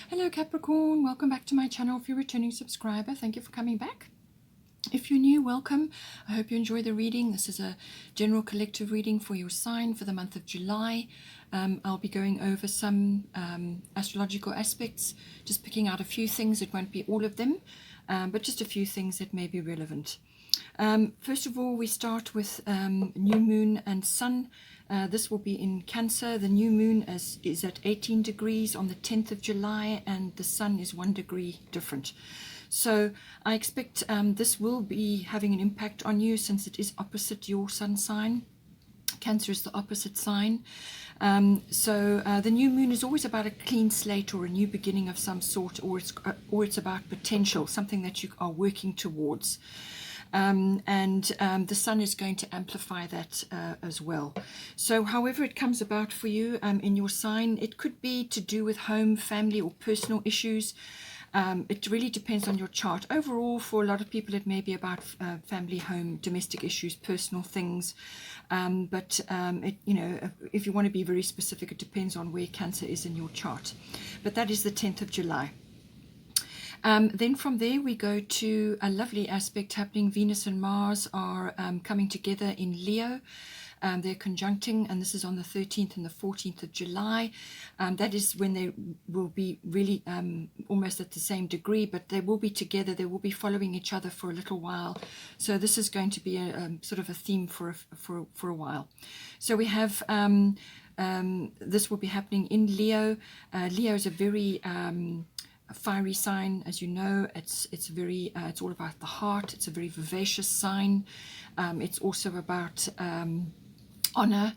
Hello Capricorn, welcome back to my channel. If you're a returning subscriber, thank you for coming back. If you're new, welcome. I hope you enjoy the reading. This is a general collective reading for your sign for the month of July. I'll be going over some astrological aspects, just picking out a few things. It won't be all of them, but just a few things that may be relevant. First of all, we start with new moon and sun. This will be in Cancer. The new moon is at 18 degrees on the 10th of July, and the sun is 1 degree different. So I expect this will be having an impact on you, since it is opposite your sun sign. Cancer is the opposite sign. The new moon is always about a clean slate or a new beginning of some sort, or it's about potential, something that you are working towards. The sun is going to amplify that as well. So however it comes about for you in your sign, it could be to do with home, family, or personal issues. It really depends on your chart. Overall, for a lot of people, it may be about family, home, domestic issues, personal things. If you want to be very specific, it depends on where Cancer is in your chart. But that is the 10th of July. Then from there we go to a lovely aspect happening. Venus and Mars are coming together in Leo. They're conjuncting, and this is on the 13th and the 14th of July. That is when they will be really almost at the same degree, but they will be together. They will be following each other for a little while. So this is going to be a sort of a theme for a while. So we have this will be happening in Leo. Leo is a very a fiery sign, as you know. It's very it's all about the heart. It's a very vivacious sign. It's also about honor,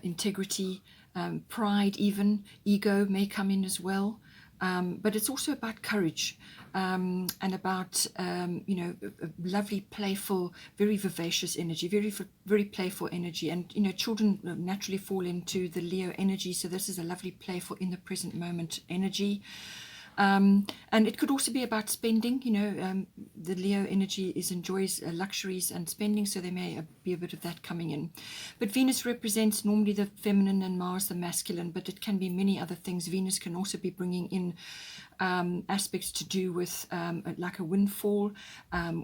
integrity, pride, even ego may come in as well. But it's also about courage, and about lovely, playful, very vivacious energy, very playful energy. And children naturally fall into the Leo energy, so this is a lovely, playful, in the present moment energy. And it could also be about spending. The Leo energy enjoys luxuries and spending, so there may be a bit of that coming in. But Venus represents normally the feminine and Mars the masculine, but it can be many other things. Venus can also be bringing in aspects to do with like a windfall,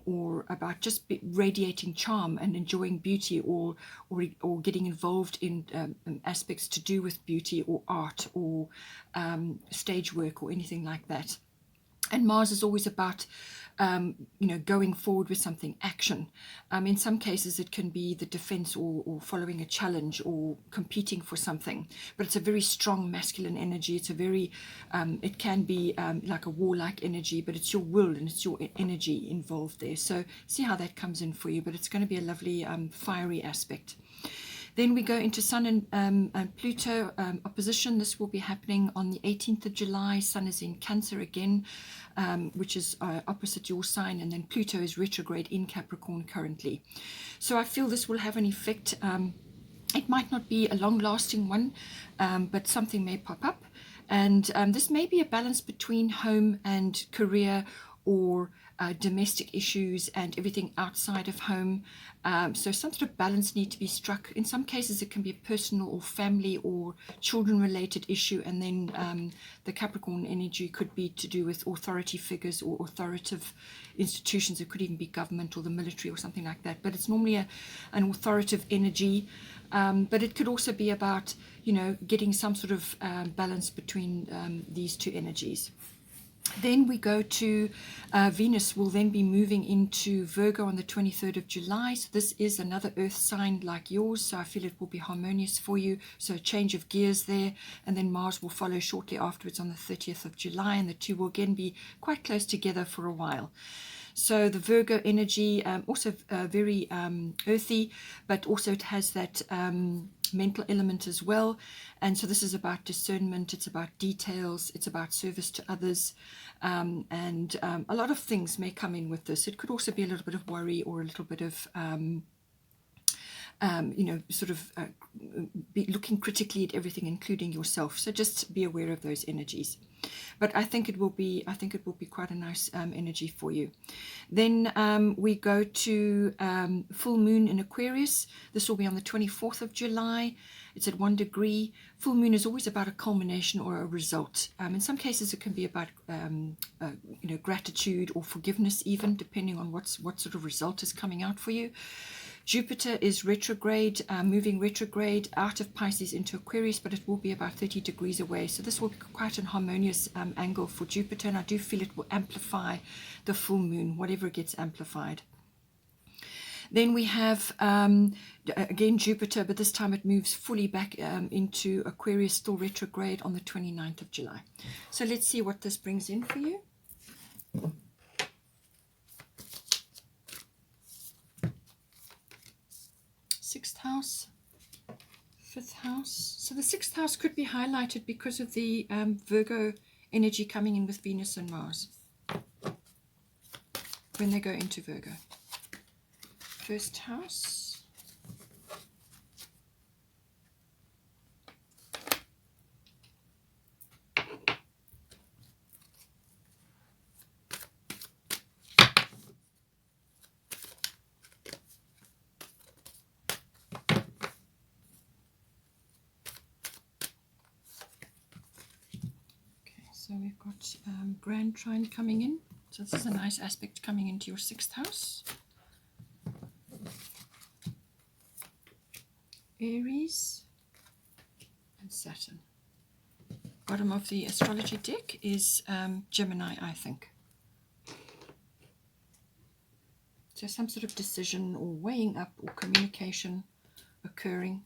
or about just radiating charm and enjoying beauty, or getting involved in aspects to do with beauty or art or stage work or anything like that. And Mars is always about going forward with something, action. In some cases it can be the defense, or following a challenge, or competing for something, but it's a very strong masculine energy. It's a very it can be like a warlike energy, but it's your will and it's your energy involved there. So see how that comes in for you, but it's going to be a lovely fiery aspect. Then we go into Sun and Pluto opposition. This will be happening on the 18th of July. Sun is in Cancer again, which is opposite your sign, and then Pluto is retrograde in Capricorn currently. So I feel this will have an effect. It might not be a long-lasting one, but something may pop up. And this may be a balance between home and career, or domestic issues and everything outside of home. So some sort of balance need to be struck. In some cases it can be a personal or family or children related issue, and then the Capricorn energy could be to do with authority figures or authoritative institutions. It could even be government or the military or something like that, but it's normally an authoritative energy. But it could also be about getting some sort of balance between these two energies. Then we go to Venus will then be moving into Virgo on the 23rd of July. So this is another earth sign like yours, so I feel it will be harmonious for you. So a change of gears there. And then Mars will follow shortly afterwards on the 30th of July, and the two will again be quite close together for a while. So the Virgo energy, also very earthy, but also it has that mental element as well. And so this is about discernment, it's about details, it's about service to others, and a lot of things may come in with this. It could also be a little bit of worry, or a little bit of be looking critically at everything, including yourself. So just be aware of those energies. But I think it will be quite a nice energy for you. Then we go to full moon in Aquarius. This will be on the 24th of July. It's at 1 degree. Full moon is always about a culmination or a result. In some cases, it can be about gratitude or forgiveness, even depending on what sort of result is coming out for you. Jupiter is retrograde, moving retrograde out of Pisces into Aquarius, but it will be about 30 degrees away. So this will be quite an harmonious angle for Jupiter, and I do feel it will amplify the full moon, whatever gets amplified. Then we have, again, Jupiter, but this time it moves fully back into Aquarius, still retrograde on the 29th of July. So let's see what this brings in for you. Sixth house, fifth house. So the sixth house could be highlighted because of the Virgo energy coming in with Venus and Mars when they go into Virgo. First house. So we've got Grand Trine coming in. So this is a nice aspect coming into your sixth house. Aries and Saturn. Bottom of the astrology deck is Gemini, I think. So some sort of decision or weighing up or communication occurring.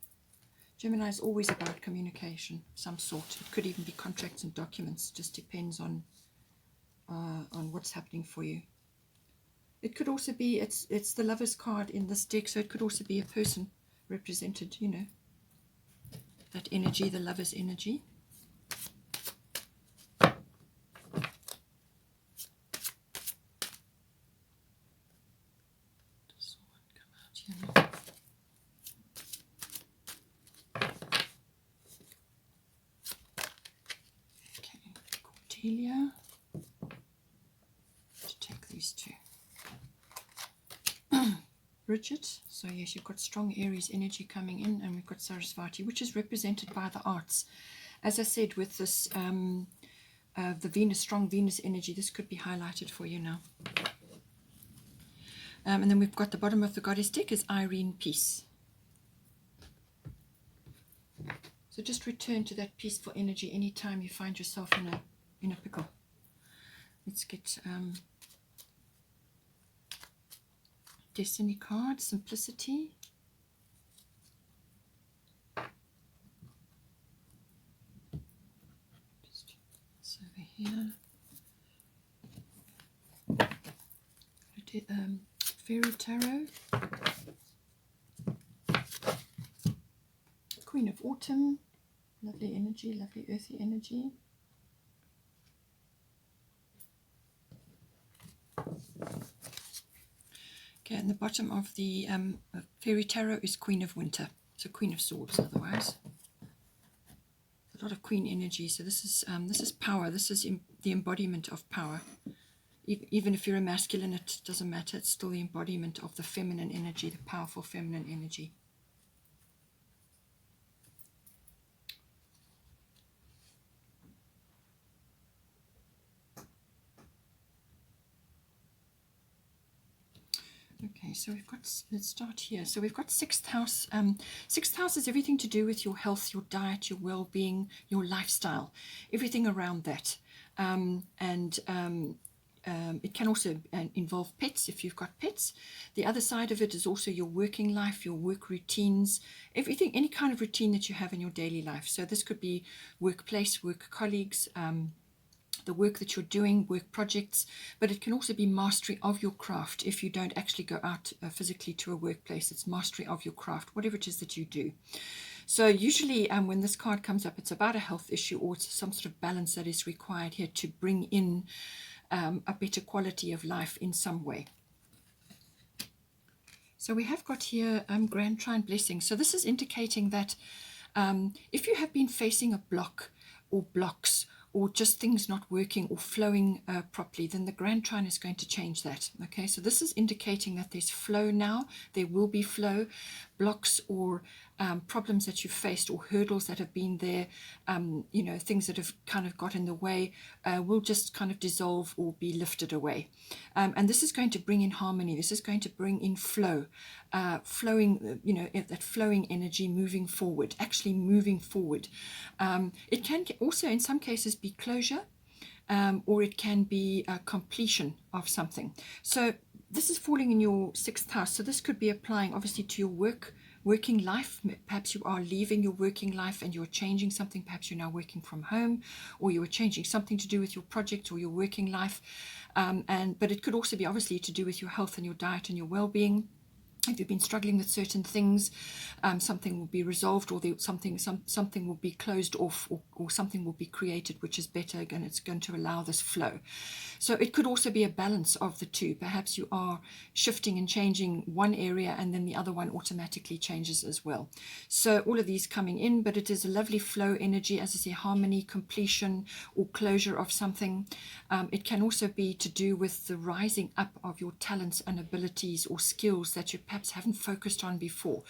Gemini is always about communication, some sort. It could even be contracts and documents. Just depends on what's happening for you. It could also be it's the Lover's card in this deck, so it could also be a person represented. You know, that energy, the Lover's energy. Does one come out here now? Cordelia, to take these two. Bridget, so yes, you've got strong Aries energy coming in, and we've got Sarasvati, which is represented by the arts. As I said, with this the Venus, strong Venus energy, this could be highlighted for you now. And then we've got the bottom of the goddess deck is Irene, peace. So just return to that peaceful energy anytime you find yourself in a pickle. Let's get Destiny card, simplicity. Just this over here. Fairy Tarot. Queen of Autumn. Lovely energy, lovely earthy energy. Okay, and the bottom of the Fairy Tarot is Queen of Winter, so Queen of Swords otherwise. A lot of Queen energy, so this is power, this is the embodiment of power. Even if you're a masculine, it doesn't matter, it's still the embodiment of the feminine energy, the powerful feminine energy. Okay, so we've got, let's start here. So we've got sixth house. Sixth house is everything to do with your health, your diet, your well-being, your lifestyle, everything around that. It can also involve pets if you've got pets. The other side of it is also your working life, your work routines, everything, any kind of routine that you have in your daily life. So this could be workplace, work colleagues, the work that you're doing, work projects, but it can also be mastery of your craft. If you don't actually go out physically to a workplace, it's mastery of your craft, whatever it is that you do. So usually when this card comes up, it's about a health issue, or it's some sort of balance that is required here to bring in a better quality of life in some way. So we have got here Grand Trine Blessing. So this is indicating that if you have been facing a block or blocks, or just things not working or flowing properly, then the Grand Trine is going to change that. Okay, so this is indicating that there's flow now. There will be flow. Blocks or problems that you've faced or hurdles that have been there, you know, things that have kind of got in the way, will just kind of dissolve or be lifted away. And this is going to bring in harmony. This is going to bring in flow, flowing, you know, that flowing energy moving forward, actually moving forward. It can also, in some cases, be closure, or it can be a completion of something. So this is falling in your 6th house. So this could be applying obviously to your working life. Perhaps you are leaving your working life and you're changing something. Perhaps you're now working from home, or you are changing something to do with your project or your working life. But it could also be obviously to do with your health and your diet and your well-being. If you've been struggling with certain things, something will be resolved, or something will be closed off, or something will be created which is better, and it's going to allow this flow. So it could also be a balance of the two. Perhaps you are shifting and changing one area, and then the other one automatically changes as well. So all of these coming in, but it is a lovely flow energy, as I say, harmony, completion, or closure of something. It can also be to do with the rising up of your talents and abilities or skills that you perhaps haven't focused on before.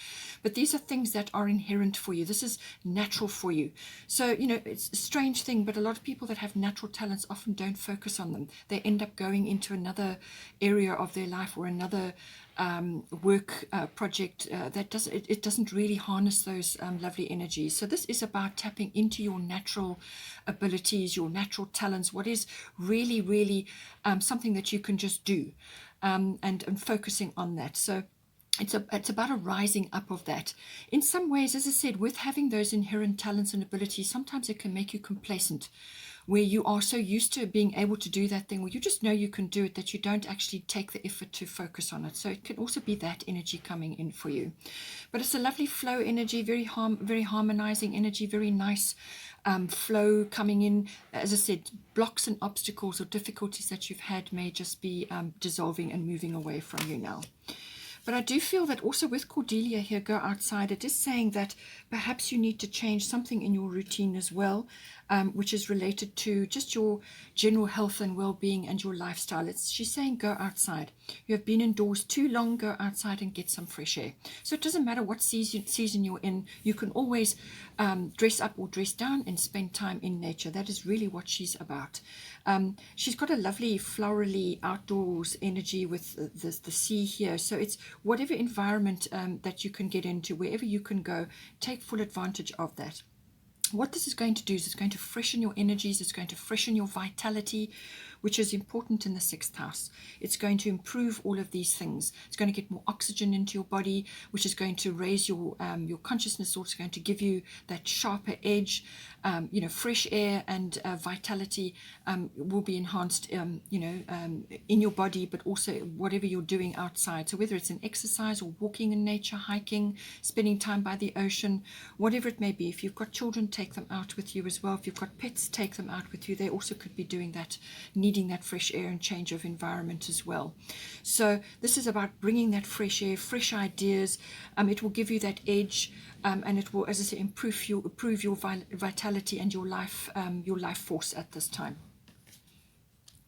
But these are things that are inherent for you. This is natural for you. So, you know, it's a strange thing, but a lot of people that have natural talents often don't focus on them. They end up going into another area of their life, or another work project that doesn't really harness those lovely energies. So this is about tapping into your natural abilities, your natural talents, what is really, really something that you can just do, and focusing on that. So it's about a rising up of that. In some ways, as I said, with having those inherent talents and abilities, sometimes it can make you complacent, where you are so used to being able to do that thing, where you just know you can do it, that you don't actually take the effort to focus on it. So it can also be that energy coming in for you. But it's a lovely flow energy, very harmonizing energy, very nice flow coming in. As I said, blocks and obstacles or difficulties that you've had may just be dissolving and moving away from you now. But I do feel that also with Cordelia here, go outside, it is saying that perhaps you need to change something in your routine as well, which is related to just your general health and well-being and your lifestyle. She's saying go outside. You have been indoors too long, go outside and get some fresh air. So it doesn't matter what season you're in, you can always dress up or dress down and spend time in nature. That is really what she's about. She's got a lovely florally outdoors energy with the sea here. So it's whatever environment that you can get into, wherever you can go, take full advantage of that. What this is going to do is it's going to freshen your energies, it's going to freshen your vitality, which is important in the 6th house. It's going to improve all of these things. It's going to get more oxygen into your body, which is going to raise your consciousness, also going to give you that sharper edge. You know, fresh air and vitality will be enhanced, you know, in your body, but also whatever you're doing outside. So whether it's an exercise or walking in nature, hiking, spending time by the ocean, whatever it may be. If you've got children, take them out with you as well. If you've got pets, take them out with you. They also could be doing that, needing that fresh air and change of environment as well. So this is about bringing that fresh air, fresh ideas. It will give you that edge, and it will, as I say, improve your vitality and your life force at this time.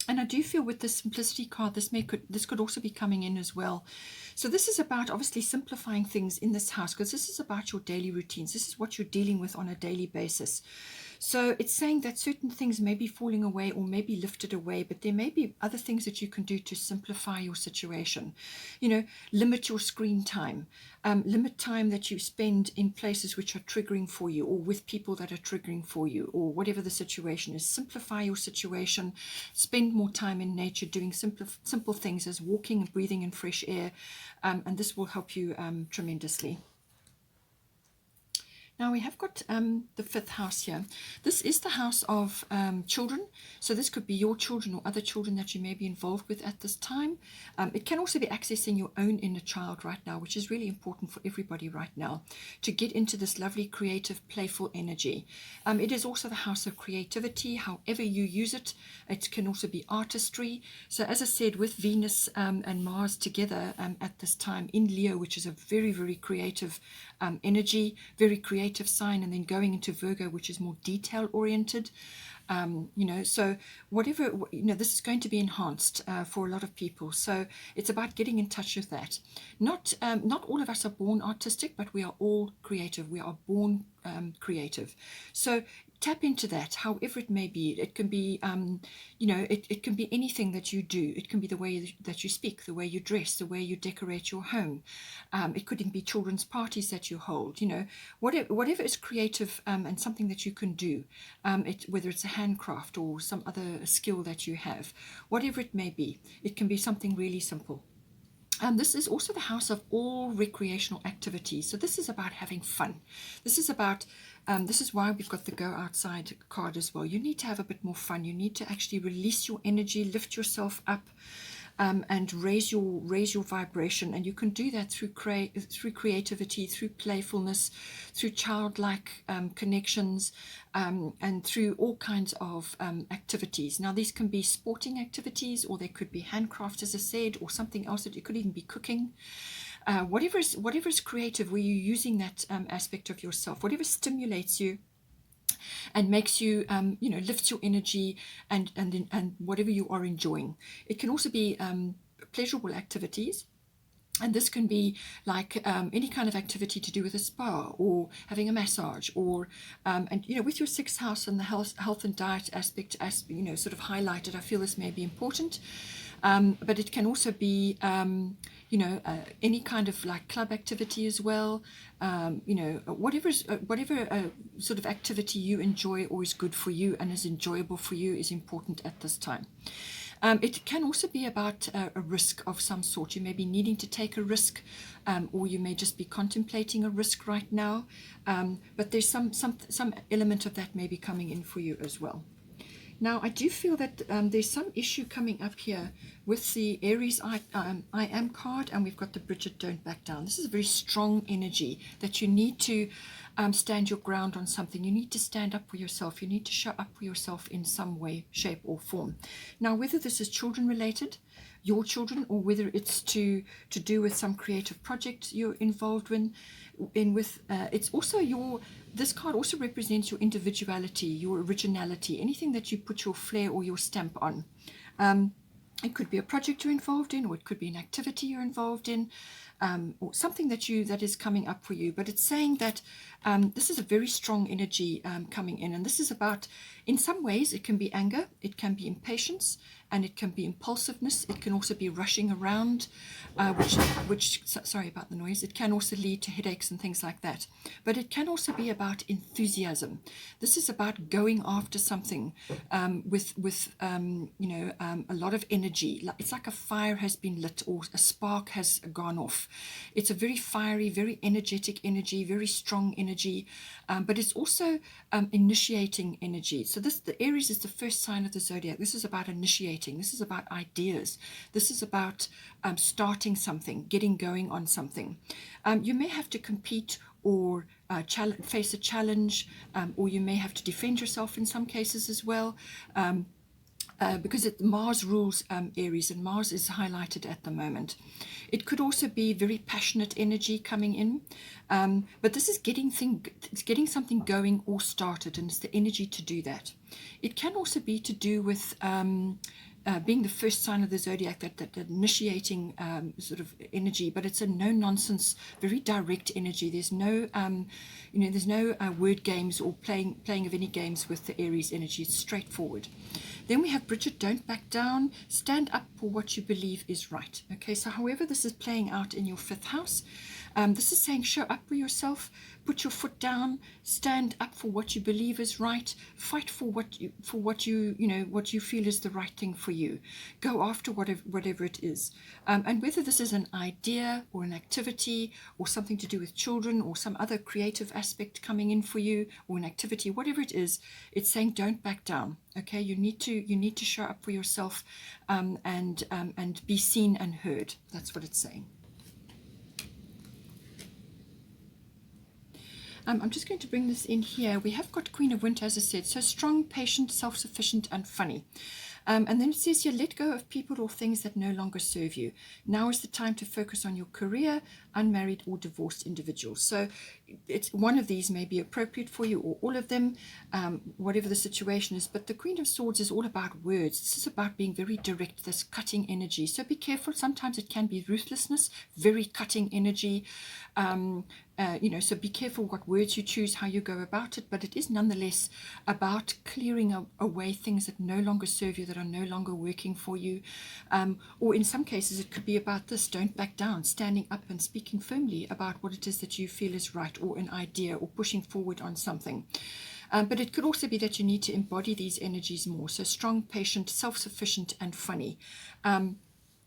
And I do feel with the simplicity card, this could also be coming in as well. So this is about obviously simplifying things in this house, because this is about your daily routines. This is what you're dealing with on a daily basis. So it's saying that certain things may be falling away or may be lifted away, but there may be other things that you can do to simplify your situation. You know, limit your screen time, limit time that you spend in places which are triggering for you, or with people that are triggering for you, or whatever the situation is. Simplify your situation, spend more time in nature doing simple things as walking and breathing in fresh air, and this will help you tremendously. Now we have got the 5th house here. This is the house of children. So this could be your children or other children that you may be involved with at this time. It can also be accessing your own inner child right now, which is really important for everybody right now, to get into this lovely, creative, playful energy. It is also the house of creativity, however you use it. It can also be artistry. So as I said, with Venus and Mars together at this time in Leo, which is a very, very creative energy, very creative sign, and then going into Virgo, which is more detail oriented. You know, so whatever, you know, this is going to be enhanced for a lot of people. So it's about getting in touch with that. Not all of us are born artistic, but we are all creative. We are born creative. So tap into that, however it may be. It can be, you know, it can be anything that you do. It can be the way that you speak, the way you dress, the way you decorate your home. It could even be children's parties that you hold, you know, whatever is creative and something that you can do, whether it's a handcraft or some other skill that you have, whatever it may be. It can be something really simple. This is also the house of all recreational activities. So this is about having fun. This is about, this is why we've got the go outside card as well. You need to have a bit more fun. You need to actually release your energy, lift yourself up, and raise your vibration. And you can do that through creativity, through playfulness, through childlike connections, and through all kinds of activities. Now, these can be sporting activities, or they could be handcrafts, as I said, or something else. That it could even be cooking. Whatever is creative, where you're using that aspect of yourself, whatever stimulates you and makes you, you know, lifts your energy, and whatever you are enjoying. It can also be pleasurable activities. And this can be like any kind of activity to do with a spa, or having a massage, or and you know, with your sixth house and the health and diet aspect, as you know, sort of highlighted, I feel this may be important. But it can also be, you know, any kind of like club activity as well. You know, whatever sort of activity you enjoy or is good for you and is enjoyable for you is important at this time. It can also be about a risk of some sort. You may be needing to take a risk, or you may just be contemplating a risk right now. But there's some element of that may be coming in for you as well. Now, I do feel that there's some issue coming up here with the Aries I Am card, and we've got the Bridget Don't Back Down. This is a very strong energy that you need to stand your ground on something. You need to stand up for yourself. You need to show up for yourself in some way, shape, or form. Now, whether this is children related, your children, or whether it's to do with some creative project you're involved it's also this card also represents your individuality, your originality, anything that you put your flair or your stamp on. It could be a project you're involved in, or it could be an activity you're involved in, or something that is coming up for you. But it's saying that this is a very strong energy coming in, and this is about, in some ways, it can be anger, it can be impatience, and it can be impulsiveness. It can also be rushing around, which sorry about the noise. It can also lead to headaches and things like that. But it can also be about enthusiasm. This is about going after something with you know, a lot of energy. It's like a fire has been lit, or a spark has gone off. It's a very fiery, very energetic energy, very strong energy, but it's also initiating energy. So the Aries is the first sign of the zodiac. This is about initiating. This is about ideas. This is about starting something, getting going on something. You may have to compete or face a challenge, or you may have to defend yourself in some cases as well. Because Mars rules Aries, and Mars is highlighted at the moment. It could also be very passionate energy coming in, but this is getting something going or started, and it's the energy to do that. It can also be to do with being the first sign of the zodiac, that initiating sort of energy, but it's a no-nonsense, very direct energy. There's no, you know, there's no word games or playing of any games with the Aries energy. It's straightforward. Then we have Bridget, don't back down. Stand up for what you believe is right. Okay, so however this is playing out in your fifth house, this is saying show up for yourself, put your foot down, stand up for what you believe is right, fight for what you feel is the right thing for you. Go after whatever it is. And whether this is an idea or an activity or something to do with children or some other creative aspect coming in for you, or an activity, whatever it is, it's saying don't back down. Okay, you need to show up for yourself, and be seen and heard. That's what it's saying. I'm just going to bring this in here. We have got Queen of Winter, as I said, so strong, patient, self-sufficient, and funny. And then it says here, let go of people or things that no longer serve you. Now is the time to focus on your career, unmarried or divorced individuals. So it's one of these may be appropriate for you, or all of them, whatever the situation is. But the Queen of Swords is all about words. This is about being very direct, this cutting energy. So be careful. Sometimes it can be ruthlessness, very cutting energy. So be careful what words you choose, how you go about it, but it is nonetheless about clearing away things that no longer serve you, that are no longer working for you. Or in some cases, it could be about this: don't back down, standing up and speaking firmly about what it is that you feel is right, or an idea, or pushing forward on something. But it could also be that you need to embody these energies more. So strong, patient, self-sufficient, and funny.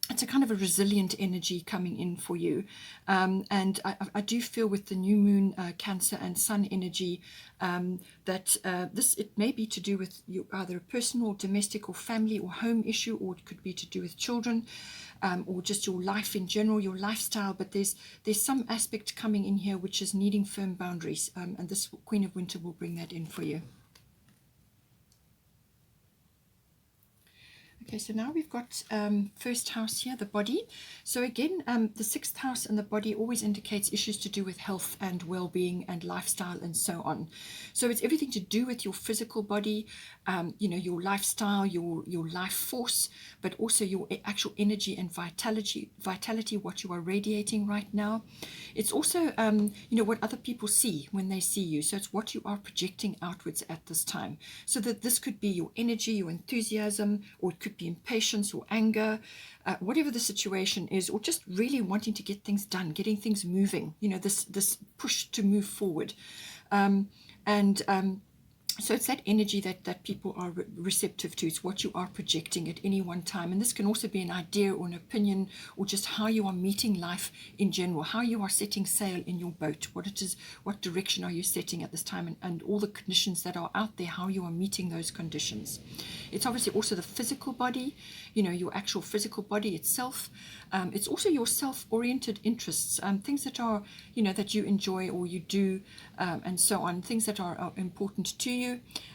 It's a kind of a resilient energy coming in for you. And I do feel with the new moon, Cancer and Sun energy, that it may be to do with either a personal, domestic, or family, or home issue, or it could be to do with children, or just your life in general, your lifestyle. But there's some aspect coming in here which is needing firm boundaries, and this Queen of Winter will bring that in for you. Okay, so now we've got first house here, the body. So again, the sixth house and the body always indicates issues to do with health and well-being and lifestyle and so on. So it's everything to do with your physical body, your lifestyle, your life force, but also your actual energy and vitality, what you are radiating right now. It's also, what other people see when they see you. So it's what you are projecting outwards at this time. So that this could be your energy, your enthusiasm, or it could be impatience or anger, whatever the situation is, or just really wanting to get things done, getting things moving, this push to move forward. So it's that energy that people are receptive to. It's what you are projecting at any one time. And this can also be an idea or an opinion, or just how you are meeting life in general, how you are setting sail in your boat, what it is, what direction are you setting at this time, and all the conditions that are out there, how you are meeting those conditions. It's obviously also the physical body, your actual physical body itself. It's also your self-oriented interests, things that are, that you enjoy or you do, and so on, things that are important to you.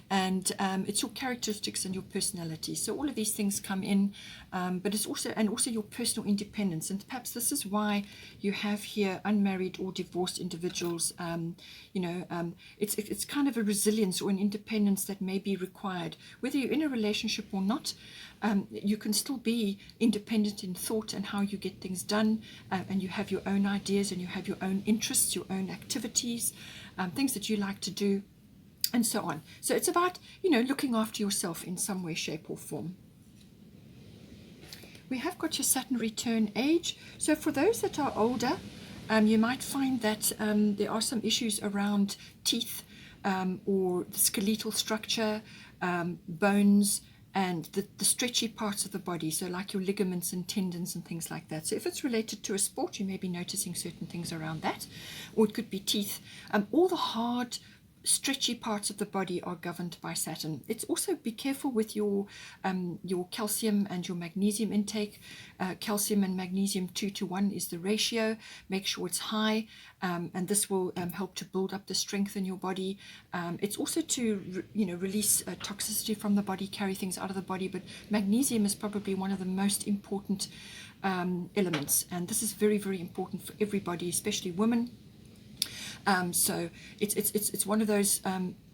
And it's your characteristics and your personality. So all of these things come in, but it's also your personal independence. And perhaps this is why you have here unmarried or divorced individuals. It's kind of a resilience or an independence that may be required, whether you're in a relationship or not. You can still be independent in thought and how you get things done, and you have your own ideas and you have your own interests, your own activities, things that you like to do, and so on. So it's about, looking after yourself in some way, shape, or form. We have got your Saturn return age. So for those that are older, you might find that there are some issues around teeth, or the skeletal structure, bones, and the stretchy parts of the body, so like your ligaments and tendons and things like that. So if it's related to a sport, you may be noticing certain things around that, or it could be teeth. All the hard, stretchy parts of the body are governed by Saturn. It's also, be careful with your calcium and your magnesium intake. Calcium and magnesium 2:1 is the ratio. Make sure it's high, and this will help to build up the strength in your body. It's also to release toxicity from the body, carry things out of the body. But magnesium is probably one of the most important elements, and this is very, very important for everybody, especially women. So it's one of those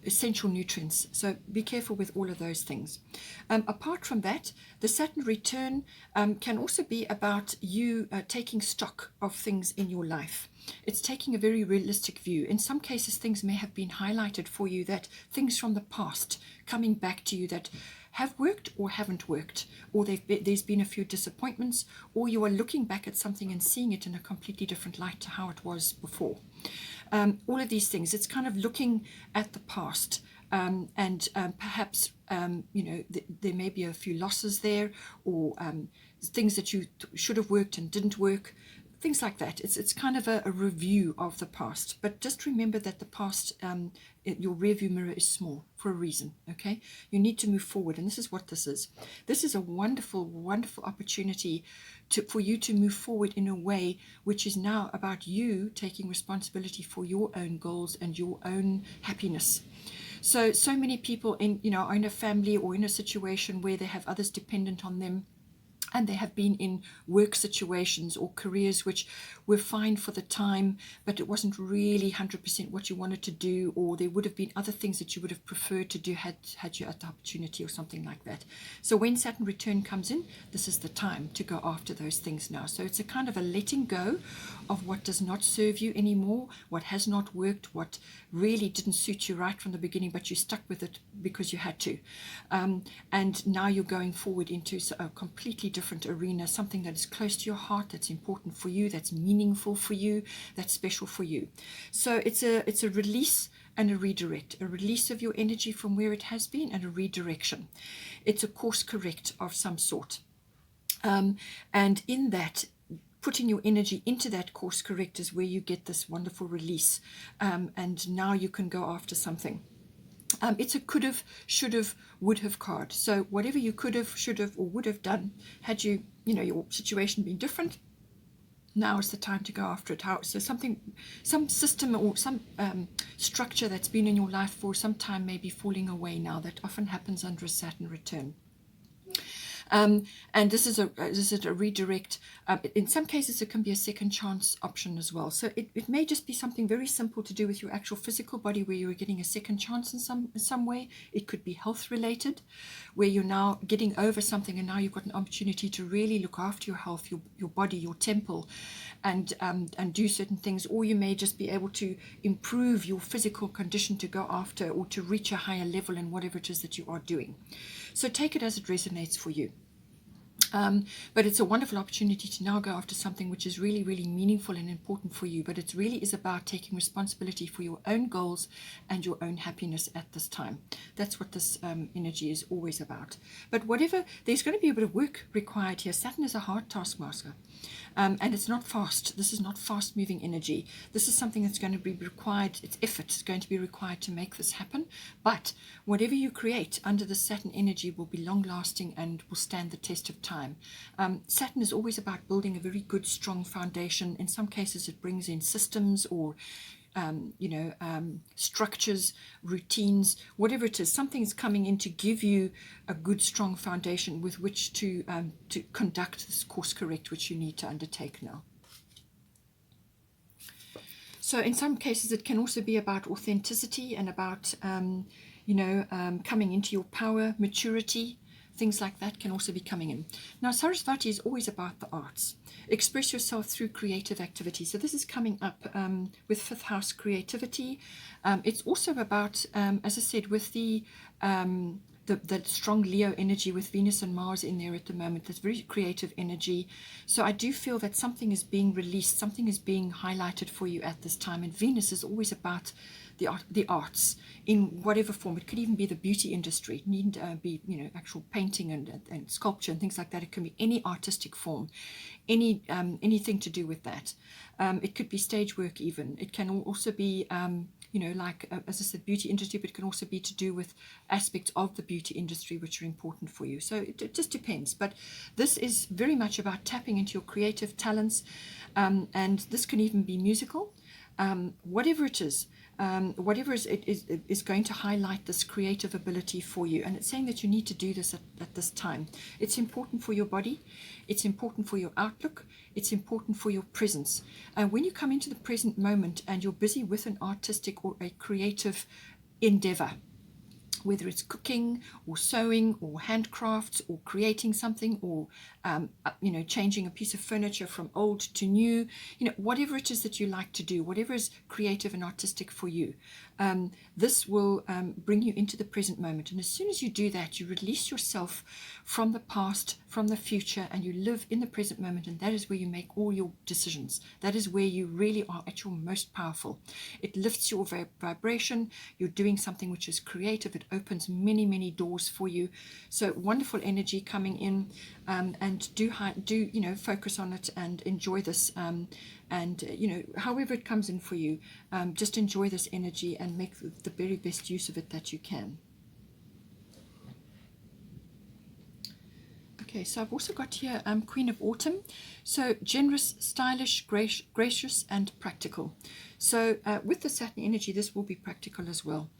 essential nutrients. So be careful with all of those things. Apart from that, the Saturn return can also be about you taking stock of things in your life. It's taking a very realistic view. In some cases, things may have been highlighted for you, that things from the past coming back to you that have worked or haven't worked, or there's been a few disappointments, or you are looking back at something and seeing it in a completely different light to how it was before. All of these things, it's kind of looking at the past, and perhaps there may be a few losses there, or things that you should have worked and didn't work, things like that. It's kind of a review of the past. But just remember that the past, your rearview mirror is small for a reason, okay? You need to move forward, and this is what this is. This is a wonderful, wonderful opportunity for you to move forward in a way which is now about you taking responsibility for your own goals and your own happiness. So many people in, are in a family or in a situation where they have others dependent on them, and they have been in work situations or careers which were fine for the time, but it wasn't really 100% what you wanted to do, or there would have been other things that you would have preferred to do had you had the opportunity or something like that. So when Saturn return comes in, this is the time to go after those things now. So it's a kind of a letting go of what does not serve you anymore, what has not worked, what really didn't suit you right from the beginning, but you stuck with it because you had to. And now you're going forward into a completely different arena, something that is close to your heart, that's important for you, that's meaningful for you, that's special for you. So it's a release and a redirect, a release of your energy from where it has been, and a redirection. It's a course correct of some sort. And in that, putting your energy into that course correct is where you get this wonderful release. And now you can go after something. It's a could have, should have, would have card. So whatever you could have, should have, or would have done, had you, your situation been different, now is the time to go after it. So some system or some structure that's been in your life for some time may be falling away now. That often happens under a Saturn return. And this is a redirect. In some cases, it can be a second chance option as well. So it may just be something very simple to do with your actual physical body, where you're getting a second chance in some way. It could be health related, where you're now getting over something, and now you've got an opportunity to really look after your health, your body, your temple, and do certain things. Or you may just be able to improve your physical condition to go after, or to reach a higher level in whatever it is that you are doing. So take it as it resonates for you. But it's a wonderful opportunity to now go after something which is really, really meaningful and important for you. But it really is about taking responsibility for your own goals and your own happiness at this time. That's what this energy is always about. But whatever, there's going to be a bit of work required here. Saturn is a hard taskmaster. And it's not fast. This is not fast moving energy. This is something that's going to be required. It's effort is going to be required to make this happen. But whatever you create under the Saturn energy will be long lasting and will stand the test of time. Saturn is always about building a very good, strong foundation. In some cases, it brings in systems or structures, routines, whatever it is. Something is coming in to give you a good, strong foundation with which to conduct this course correct, which you need to undertake now. So in some cases, it can also be about authenticity and about, coming into your power, maturity. Things like that can also be coming in. Now, Sarasvati is always about the arts. Express yourself through creative activity. So this is coming up with 5th house creativity. It's also about, as I said, with the strong Leo energy with Venus and Mars in there at the moment. There's very creative energy. So I do feel that something is being released, something is being highlighted for you at this time. And Venus is always about the arts in whatever form. It could even be the beauty industry. It needn't be actual painting and sculpture and things like that. It can be any artistic form, anything to do with that. It could be stage work even. It can also be as I said, beauty industry, but it can also be to do with aspects of the beauty industry which are important for you. So it just depends. But this is very much about tapping into your creative talents, and this can even be musical. Whatever it is, whatever is going to highlight this creative ability for you. And it's saying that you need to do this at this time. It's important for your body. It's important for your outlook. It's important for your presence. When you come into the present moment and you're busy with an artistic or a creative endeavor, whether it's cooking or sewing or handcrafts or creating something or changing a piece of furniture from old to new, whatever it is that you like to do, whatever is creative and artistic for you, this will bring you into the present moment. And as soon as you do that, you release yourself from the past, from the future, and you live in the present moment. And that is where you make all your decisions. That is where you really are at your most powerful. It lifts your vibration. You're doing something which is creative. It opens many, many doors for you. So wonderful energy coming in, and do focus on it and enjoy this. However it comes in for you, just enjoy this energy and make the very best use of it that you can. Okay, Okay, so I've also got here Queen of Autumn. So generous, stylish, gracious, and practical. So with the Saturn energy, this will be practical as well.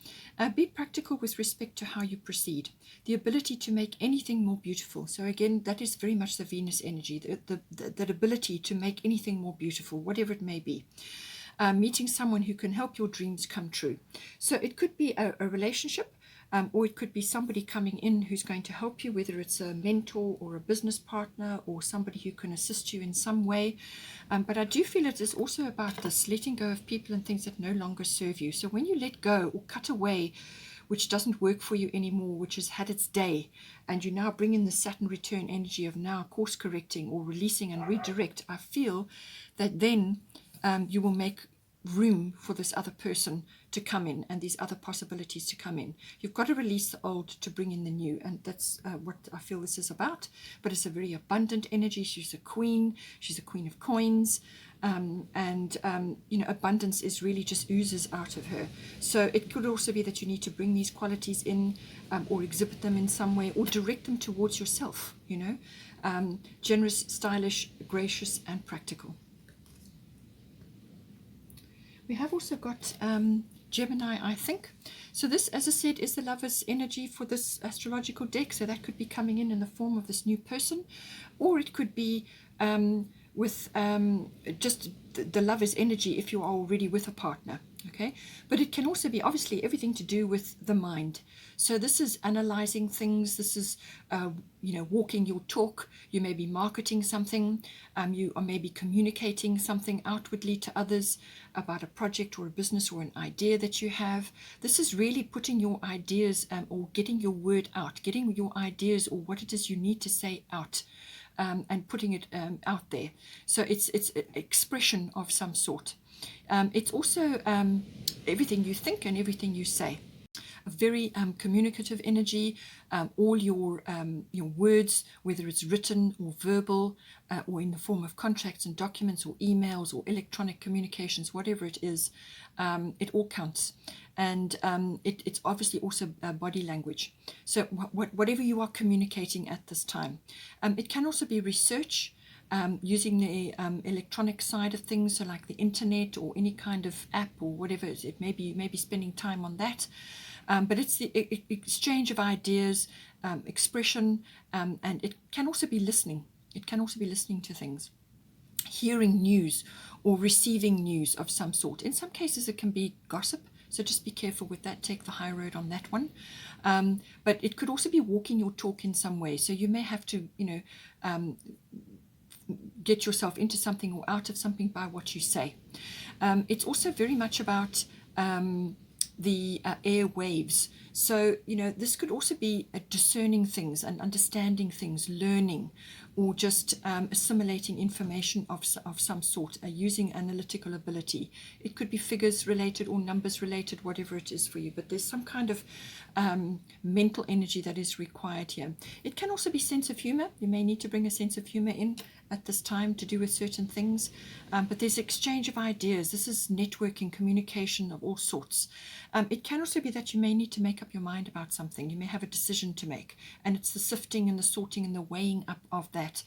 Be practical with respect to how you proceed. The ability to make anything more beautiful. So again, that is very much the Venus energy, that ability to make anything more beautiful, whatever it may be. Meeting someone who can help your dreams come true. So it could be a relationship, or it could be somebody coming in who's going to help you, whether it's a mentor or a business partner or somebody who can assist you in some way. But I do feel it is also about this letting go of people and things that no longer serve you. So when you let go or cut away which doesn't work for you anymore, which has had its day, and you now bring in the Saturn return energy of now course correcting or releasing and redirect, I feel that then you will make room for this other person to come in and these other possibilities to come in. You've got to release the old to bring in the new, and that's what I feel this is about. But it's a very abundant energy. She's a queen of coins, abundance is really just oozes out of her. So it could also be that you need to bring these qualities in, or exhibit them in some way, or direct them towards yourself. Generous, stylish, gracious, and practical. We have also got Gemini, I think. So this, as I said, is the lover's energy for this astrological deck. So that could be coming in the form of this new person, or it could be with just the lover's energy if you are already with a partner. Okay, but it can also be obviously everything to do with the mind. So this is analyzing things. This is walking your talk. You may be marketing something. You are maybe communicating something outwardly to others about a project or a business or an idea that you have. This is really putting your ideas or getting your word out, getting your ideas or what it is you need to say out. And putting it out there. So it's an expression of some sort. It's also everything you think and everything you say. A very communicative energy. All your words, whether it's written or verbal, or in the form of contracts and documents or emails or electronic communications, whatever it is, it all counts. And it's obviously also body language. So whatever you are communicating at this time. It can also be research, using the electronic side of things, so like the internet or any kind of app or whatever it may be. You may be spending time on that. But it's the exchange of ideas, expression, and it can also be listening. It can also be listening to things, hearing news or receiving news of some sort. In some cases, it can be gossip. So just be careful with that. Take the high road on that one. But it could also be walking your talk in some way. So you may have to, get yourself into something or out of something by what you say. It's also very much about the air waves. So, this could also be discerning things and understanding things, learning, or just assimilating information of some sort, using analytical ability. It could be figures related or numbers related, whatever it is for you, but there's some kind of mental energy that is required here. It can also be sense of humor. You may need to bring a sense of humor in at this time to do with certain things, but there's exchange of ideas. This is networking, communication of all sorts. It can also be that you may need to make up your mind about something. You may have a decision to make, and it's the sifting and the sorting and the weighing up of that,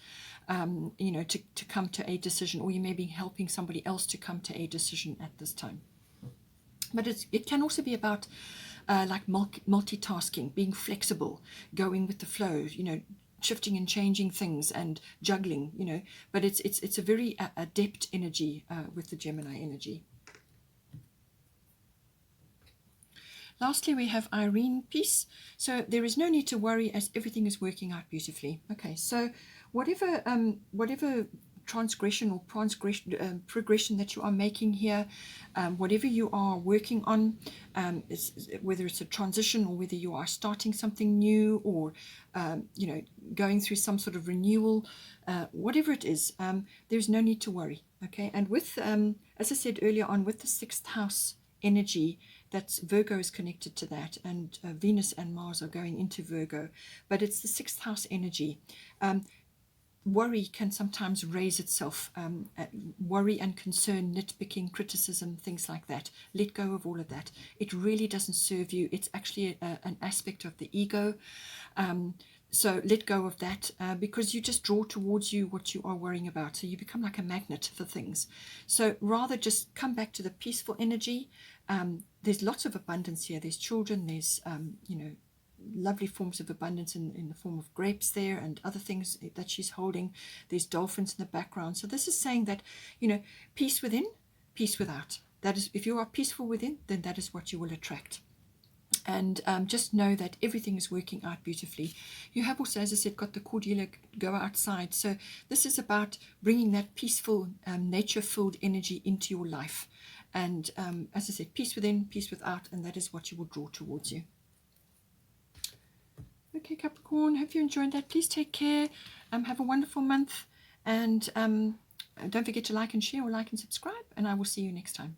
to come to a decision, or you may be helping somebody else to come to a decision at this time. But it can also be about like multitasking, being flexible, going with the flow, shifting and changing things and juggling, but it's a very adept energy with the Gemini energy. Lastly, we have Irene Peace. So there is no need to worry as everything is working out beautifully. Okay, so whatever transgression or progression that you are making here, whatever you are working on, whether it's a transition or whether you are starting something new or going through some sort of renewal, whatever it is, there's no need to worry. Okay, and with as I said earlier on, with the 6th house energy, that's Virgo is connected to that, and Venus and Mars are going into Virgo, but it's the 6th house energy. Worry can sometimes raise itself, worry and concern, nitpicking, criticism, things like that. Let go of all of that. It really doesn't serve you. It's actually an aspect of the ego. So let go of that, because you just draw towards you what you are worrying about. So you become like a magnet for things. So rather just come back to the peaceful energy. There's lots of abundance here. There's children, there's, lovely forms of abundance in the form of grapes there and other things that she's holding. There's dolphins in the background. So this is saying that, peace within, peace without. That is, if you are peaceful within, then that is what you will attract. And just know that everything is working out beautifully. You have also, as I said, got the cordelia go outside. So this is about bringing that peaceful, nature-filled energy into your life. And as I said, peace within, peace without, and that is what you will draw towards you. Okay, Capricorn, hope you enjoyed that. Please take care. Have a wonderful month. And don't forget to like and share, or like and subscribe. And I will see you next time.